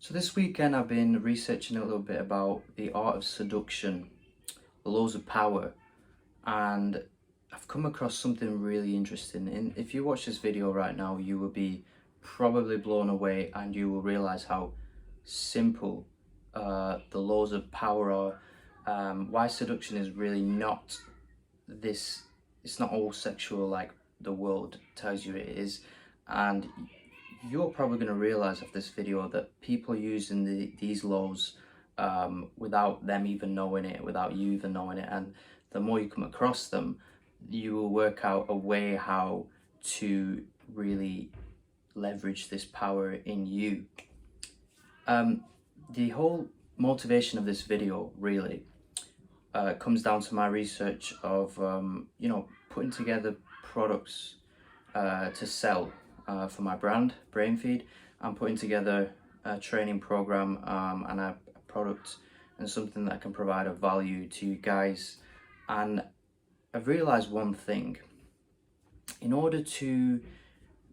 So this weekend I've been researching a little bit about the art of seduction, the laws of power, and I've come across something really interesting. And if you watch this video right now, you will be probably blown away and you will realize how simple the laws of power are. Why seduction is really not this, it's not all sexual like the world tells you it is. And you're probably going to realize after this video that people are using these laws without them even knowing it, without you even knowing it. And the more you come across them, you will work out a way how to really leverage this power in you. The whole motivation of this video really comes down to my research of putting together products to sell for my brand Brainfeed. I'm putting together a training program and a product and something that can provide a value to you guys. And I've realized one thing: in order to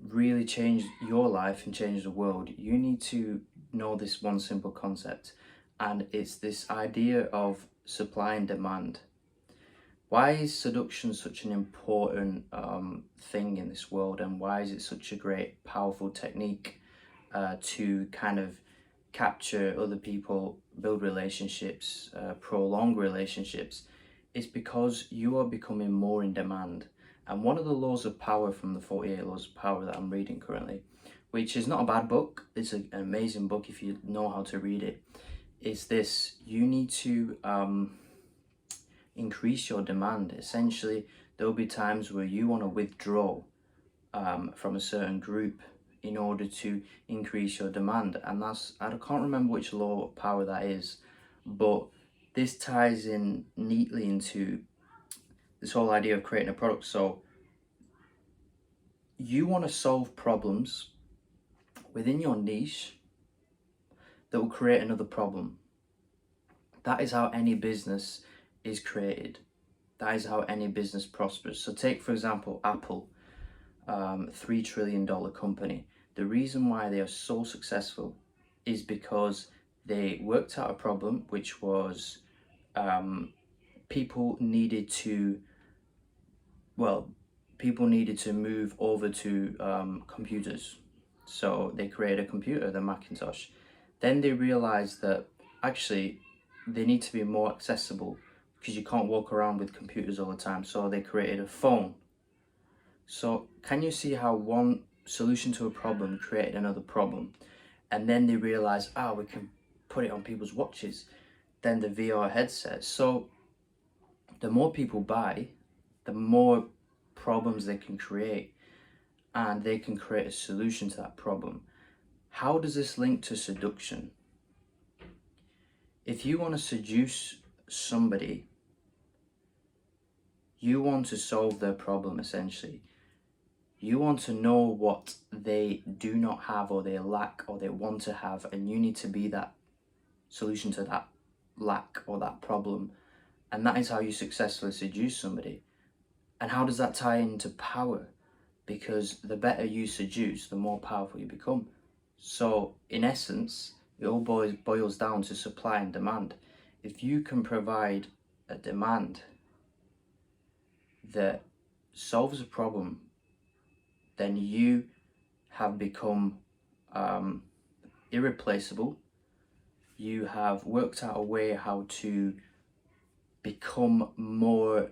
really change your life and change the world, you need to know this one simple concept, and it's this idea of supply and demand. Why is seduction such an important thing in this world, and why is it such a great, powerful technique to kind of capture other people, build relationships, prolong relationships? It's because you are becoming more in demand. And one of the laws of power from the 48 Laws of Power that I'm reading currently, which is not a bad book, it's an amazing book if you know how to read it, is this: you need to increase your demand. Essentially, there will be times where you want to withdraw from a certain group in order to increase your demand. And that's, I can't remember which law of power that is, but this ties in neatly into this whole idea of creating a product. So you want to solve problems within your niche that will create another problem. That is how any business is created. That is how any business prospers. So take, for example, Apple, $3 trillion company. The reason why they are so successful is because they worked out a problem, which was people needed to move over to computers. So they created a computer, the Macintosh. Then they realized that actually they need to be more accessible because you can't walk around with computers all the time. So they created a phone. So can you see how one solution to a problem created another problem? And then they realized, we can put it on people's watches. Then the VR headset. So the more people buy, the more problems they can create, and they can create a solution to that problem. How does this link to seduction? If you want to seduce somebody, you want to solve their problem essentially. You want to know what they do not have, or they lack, or they want to have, and you need to be that solution to that lack or that problem. And that is how you successfully seduce somebody. And how does that tie into power? Because the better you seduce, the more powerful you become. So in essence, it all boils down to supply and demand. If you can provide a demand that solves a problem, then you have become irreplaceable. You have worked out a way how to become more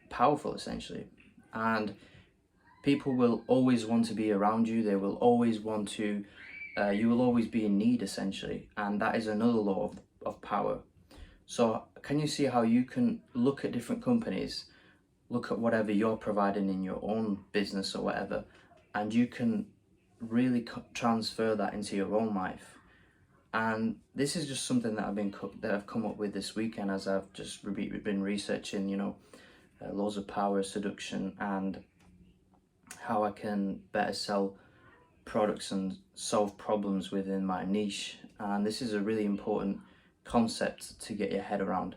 powerful essentially, and people will always want to be around you. They will always want to you will always be in need essentially, and that is another law of power. So can you see how you can look at different companies, look at whatever you're providing in your own business or whatever, and you can really transfer that into your own life? And this is just something that I've come up with this weekend as I've just been researching, laws of power, seduction, and how I can better sell products and solve problems within my niche. And this is a really important concept to get your head around.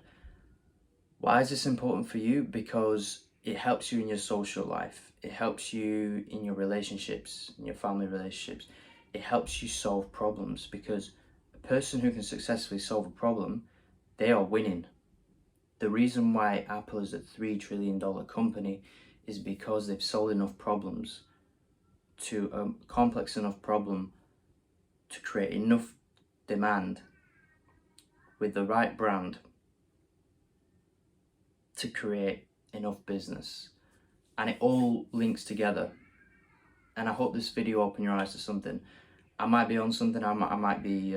Why is this important for you? Because it helps you in your social life. It helps you in your relationships, in your family relationships. it helps you solve problems, because a person who can successfully solve a problem, they are winning. The reason why Apple is a $3 trillion company is because they've solved enough problems, to a complex enough problem, to create enough demand with the right brand to create enough business. And it all links together. And I hope this video opened your eyes to something. I might be on something. I might be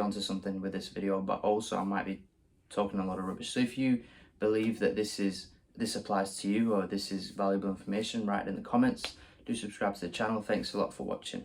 onto something with this video, but also I might be talking a lot of rubbish. So if you believe that this applies to you, or this is valuable information, write it in the comments. Do subscribe to the channel. Thanks a lot for watching.